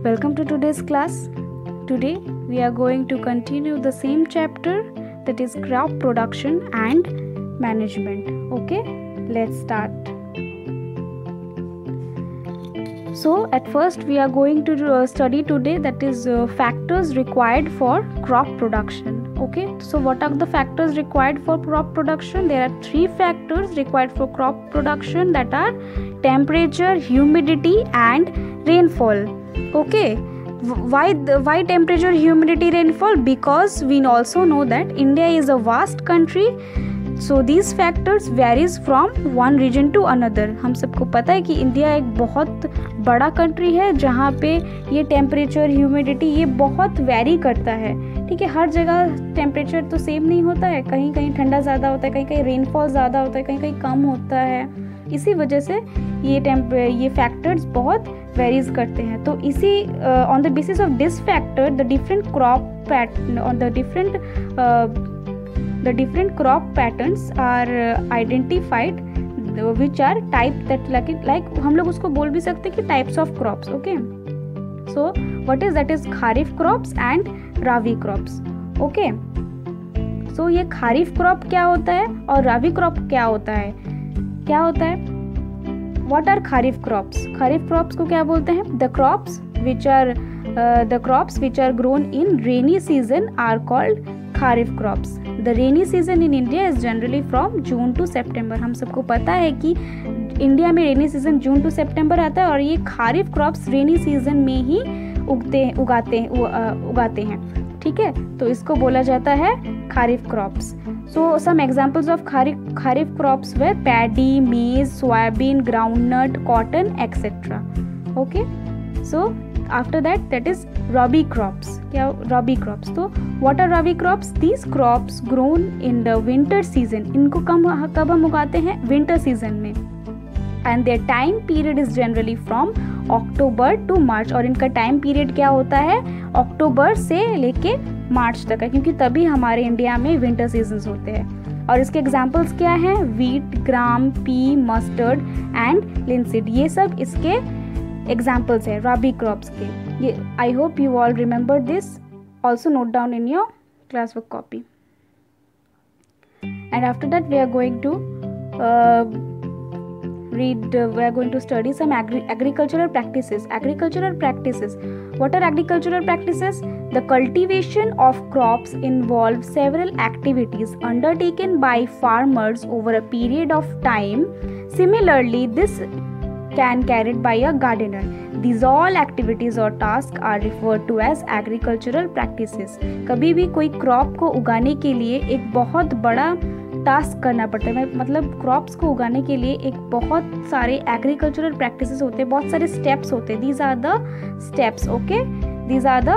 Welcome to today's class. Today we are going to continue the same chapter, that is crop production and management. Okay, let's start. So at first we are going to study today, that is factors required for crop production. Okay, so what are the factors required for crop production? There are 3 factors required for crop production, that are temperature, humidity and rainfall. Okay, why temperature, humidity, rainfall? Because we also know that India is a vast country, so these factors varies from one region to another. हम सबको पता है कि India एक बहुत बड़ा country है जहाँ पे ये टेम्परेचर, ह्यूमिडिटी ये बहुत वेरी करता है. ठीक है, हर जगह टेम्परेचर तो सेम नहीं होता है, कहीं कहीं ठंडा ज़्यादा होता है, कहीं कहीं रेनफॉल ज़्यादा होता है, कहीं कहीं कम होता है. इसी वजह से ये फैक्टर्स बहुत वेरीज करते हैं. तो इसी on the basis of this factor the different crop pattern और the different crop patterns are identified which are type that like हम लोग उसको बोल भी सकते हैं कि types of crops. Okay, so what is that is kharif crops and rabi crops. Okay, so ये खारिफ क्रॉप क्या होता है और रावी क्रॉप क्या होता है? What are kharif crops? Kharif crops को क्या बोलते हैं? The crops which are grown in rainy season are called kharif crops. The rainy season in India is generally from June to September. हम सबको पता है कि इंडिया में रेनी सीजन जून टू सितंबर आता है और ये खारिफ क्रॉप्स रेनी सीजन में ही उगाते हैं. ठीक है, तो इसको बोला जाता है kharif crops. So some examples of kharif crops were paddy, maize, soybean, groundnut, cotton, etc. Okay, so after that is rabi crops. क्या rabi crops? तो what are rabi crops? These crops grown in the winter season. इनको कब हम उगाते हैं? Winter season में. And their time period is generally from October to March. और इनका टाइम पीरियड क्या होता है? अक्टूबर से लेके मार्च तक है, क्योंकि तभी हमारे इंडिया में विंटर सीजन्स होते हैं. और इसके एग्जांपल्स क्या हैं? Wheat, gram, P, mustard and linseed, ये सब इसके एग्जांपल्स हैं राबी क्रॉप्स के. ये I hope you all remember this. Also note down in your class work copy. And after that we are going to study some agricultural practices. What are agricultural practices? The cultivation of crops involves several activities undertaken by farmers over a period of time. Similarly, this can carried by a gardener. These all activities or tasks are referred to as agricultural practices. कभी भी कोई crop को उगाने के लिए एक बहुत बड़ा टास्क करना पड़ता है, मतलब क्रॉप्स को उगाने के लिए एक बहुत सारे एग्रीकल्चरल प्रैक्टिसेस होते हैं, बहुत सारे स्टेप्स होते हैं. These are the steps. Okay, these are the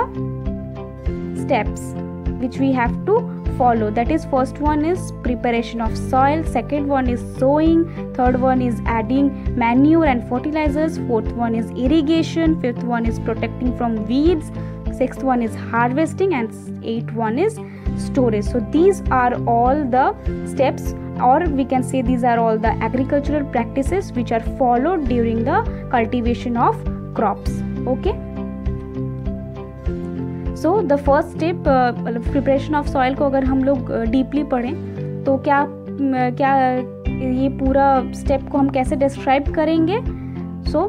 steps which we have to follow. That is, first one is preparation of soil, second one is sowing, third one is adding manure and fertilizers, fourth one is irrigation, fifth one is protecting from weeds, sixth one is harvesting, and eighth one is storage. So these are all the steps, or we can say these are all the agricultural practices which are followed during the cultivation of crops. Okay, so the first step, preparation of soil को अगर हम लोग deeply पढ़ें तो क्या ये पूरा step को हम कैसे डिस्क्राइब करेंगे? So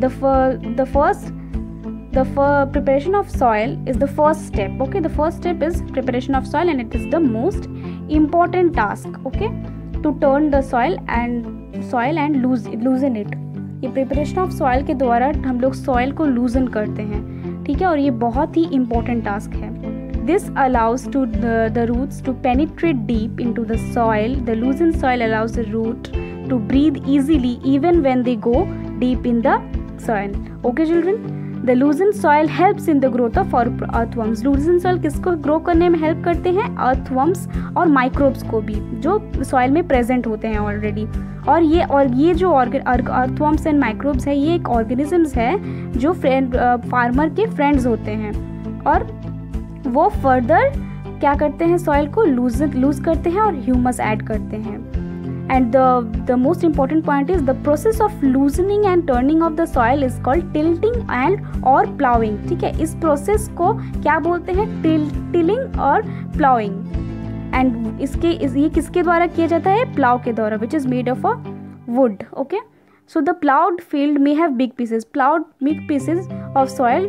the preparation of soil is the first step. Okay, the first step is preparation of soil and it is the most important task. Okay, to turn the soil and loosen it. ये preparation of soil के द्वारा हम लोग soil को loosen करते हैं. ठीक है, और ये बहुत ही important task है. This allows to the roots to penetrate deep into the soil. The loosened soil allows the root to breathe easily even when they go deep in the soil. Okay children, the loosened soil helps in the growth of earthworms. loosened soil किसको grow करने में help करते हैं? earthworms और microbes को भी, जो soil में प्रेजेंट होते हैं ऑलरेडी. और ये जो earthworms एंड माइक्रोब्स है, ये एक ऑर्गेनिजम्स है जो फार्मर के फ्रेंड्स होते हैं, और वो फर्दर क्या करते हैं? सॉइल को लूज करते हैं और ह्यूमस ऐड करते हैं. And the most important point is the process of loosening and turning of the soil is called tilting and or plowing. ठीक है, इस प्रोसेस को क्या बोलते हैं? टिलिंग और प्लाउइंग. एंड ये किसके द्वारा किया जाता है? प्लाव के द्वारा, which is made of a would. Okay, so the ploughed field may have big pieces. Ploughed big pieces of soil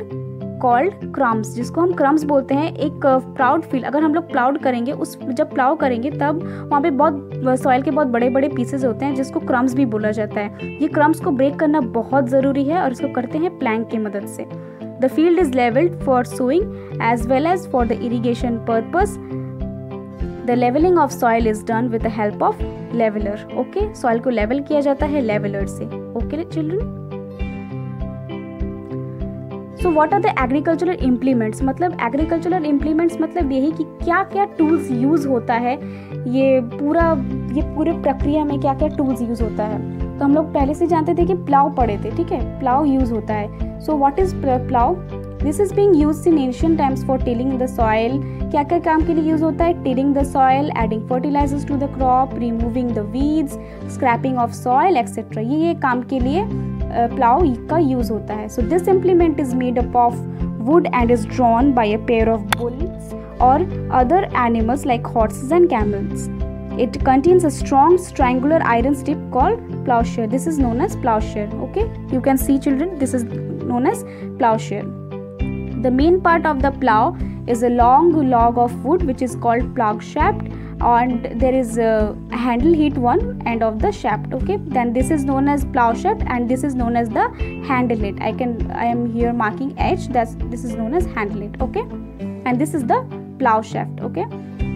called crumbs, जिसको हम क्रम्स बोलते हैं. एक प्लाउड फील्ड, अगर हम लोग प्लाउड करेंगे, जब प्लाउ करेंगे तब वहाँ पे बहुत सॉइल के बहुत बड़े बड़े पीसेस होते हैं, जिसको क्रम्स भी बोला जाता है. ये क्रम्स को ब्रेक करना बहुत ज़रूरी है और इसको करते हैं प्लैंक की मदद से. The field is levelled for sowing as well as for the irrigation purpose. The levelling of soil is done with the help of leveller. Okay, soil को लेवल किया जाता है लेवलर से. Okay children, so what are the agricultural implements. मतलब agricultural implements मतलब यही कि क्या क्या टूल्स यूज़ होता है, ये पूरे प्रक्रिया में क्या क्या टूल्स यूज़ होता है. तो हम लोग पहले से जानते थे कि प्लाव पढ़े थे. ठीक है, प्लाव यूज़ होता है. So what is plough? This is being used in ancient times for tilling the soil. क्या क्या काम के लिए यूज़ होता है? Tilling the soil, adding fertilisers to the crop, removing the weeds, scraping off soil etcetera. ये काम के लिए प्लाव का यूज होता है. So this implement is made up of wood and is drawn by a pair of bulls और other animals like horses and camels. It contains a strong triangular iron strip called plowshare. This is known as plowshare. Okay, you can see children, this is known as plowshare. The main part of the plow is a long log of wood which is called plow shaft, and there is a handle hit one end of the shaft. Okay, then this is known as plow shaft and this is known as the handle hit. I am here marking H, this is known as handle hit. Okay, and this is the plow shaft. Okay,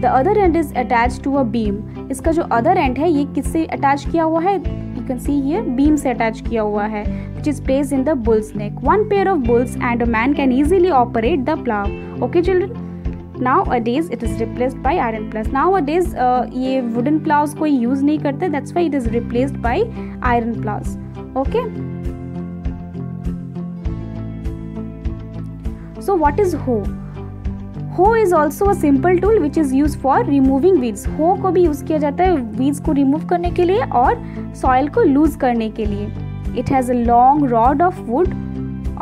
the other end is attached to a beam. इसका जो other end है ये किससे attach किया हुआ है? You can see here beam से attach किया हुआ है, which is placed in the bull's neck. One pair of bulls and a man can easily operate the plow. Okay children, nowadays it is replaced by iron plows. Nowadays ये wooden plows कोई use नहीं करते, that's why it is replaced by iron plows. Okay, so what is hoe? Hoe is also a simple tool which is used for removing weeds. hoe को भी use किया जाता है weeds को remove करने के लिए और soil को lose करने के लिए. It has a long rod of wood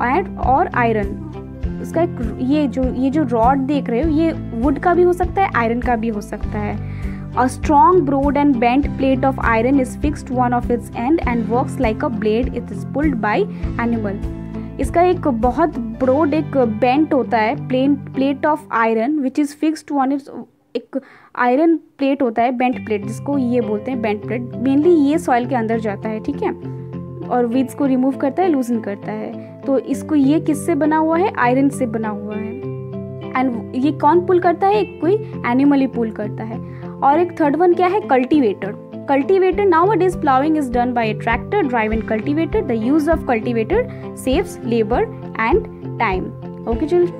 and और iron. उसका ये जो rod देख रहे हो ये wood का भी हो सकता है, iron का भी हो सकता है. A strong, broad and bent plate of iron is fixed one of its end and works like a blade. It is pulled by animal. इसका एक बहुत ब्रॉड एक बेंट होता है plate of iron which is fixed one. एक iron plate होता है bent plate, जिसको ये बोलते हैं बेंट प्लेट. मेनली ये सॉइल के अंदर जाता है. ठीक है, और वीड्स को रिमूव करता है, लूजन करता है. तो इसको ये किससे बना हुआ है? आयरन से बना हुआ है. एंड ये कौन पुल करता है? कोई एनिमल ही पुल करता है. और एक थर्ड वन क्या है? Cultivator. Cultivator. Nowadays plowing is done by a tractor driven cultivator. The use of cultivator saves labor and time. Okay children,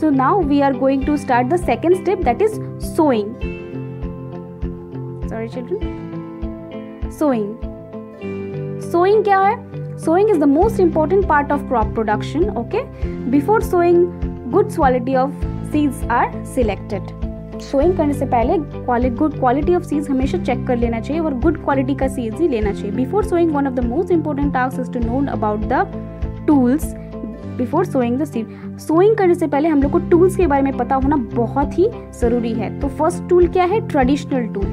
so now we are going to start the second step, that is sowing. Sorry children, sowing क्या है? Sowing is the most important part of crop production. Okay, before sowing good quality of seeds are selected. Sowing करने से पहले good quality of seeds हमेशा check कर लेना चाहिए और गुड क्वालिटी का सीड्स ही लेना चाहिए. Before sowing one of the most important task is to know about the tools before sowing the seed. Sowing करने से पहले हम लोग को टूल्स के बारे में पता होना बहुत ही ज़रूरी है. तो फर्स्ट टूल क्या है? Traditional tool.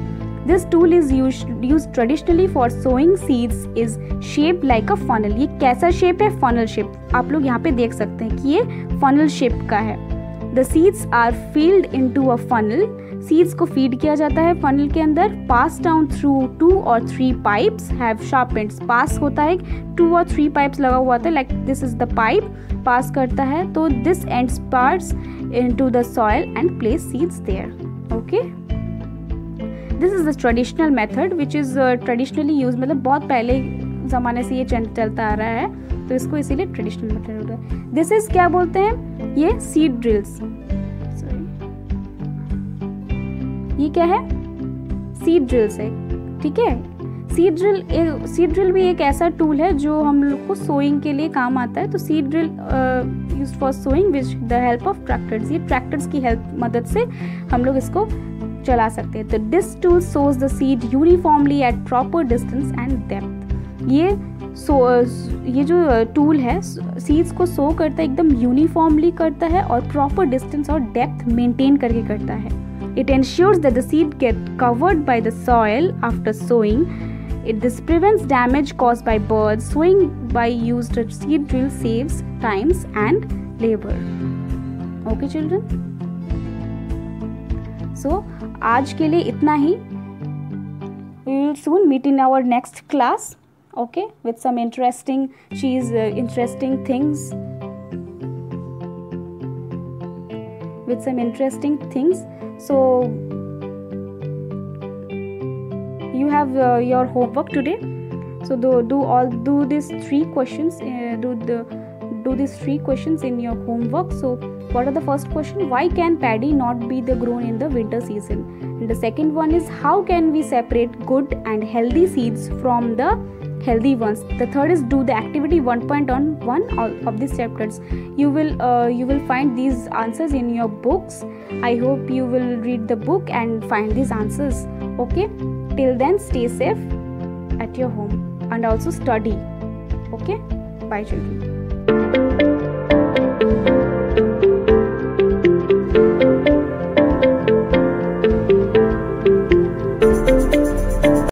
This tool is use traditionally for sowing seeds is shape like a funnel. ये कैसा शेप है? Funnel shape. आप लोग यहाँ पे देख सकते हैं कि ये फनल शेप का है. The seeds are filled into a funnel. Seeds को feed किया जाता है funnel के अंदर. Pass down through 2 or 3 pipes have sharp ends. Pass होता है 2 or 3 pipes लगा हुआ था, like this is the pipe. Pass करता है तो this ends pass into the soil and place seeds there. Okay. This is the traditional method which is traditionally used. मतलब बहुत पहले ज़माने से ये चलता आ रहा है, तो इसको इसीलिए ट्रेडिशनल मेथड होता है. दिस इज क्या बोलते हैं? ये सीड ड्रिल्स. ये क्या है? सीड ड्रिल्स है. ठीक है, सीड ड्रिल भी एक ऐसा टूल है जो हम लोग को सोइंग के लिए काम आता है. तो seed drill use for sowing which the help of tractors. ये ट्रैक्टर्स की हेल्प मदद से हम लोग इसको चला सकते हैं। तो this tool sows the seed uniformly at proper distance and depth. ये जो टूल है सीड्स को सो करता है, एकदम यूनिफॉर्मली करता है और प्रॉपर डिस्टेंस और डेप्थ मेंटेन करके करता है। It ensures that the seed get covered by the soil after sowing. This prevents damage caused by birds. Sowing by used seed drill saves times and labor. Okay children? So आज के लिए इतना ही. We will soon meet in our next class. Okay, with some interesting things. With some interesting things. So you have your homework today, so do these 3 questions. Do these 3 questions in your homework. So what are the first question? Why can paddy not be grown in the winter season? And the second one is, how can we separate good and healthy seeds from the healthy ones? The third is, do the activity 1.1 of these chapters. You will find these answers in your books. I hope you will read the book and find these answers. Okay, till then, stay safe at your home and also study. Okay, bye children.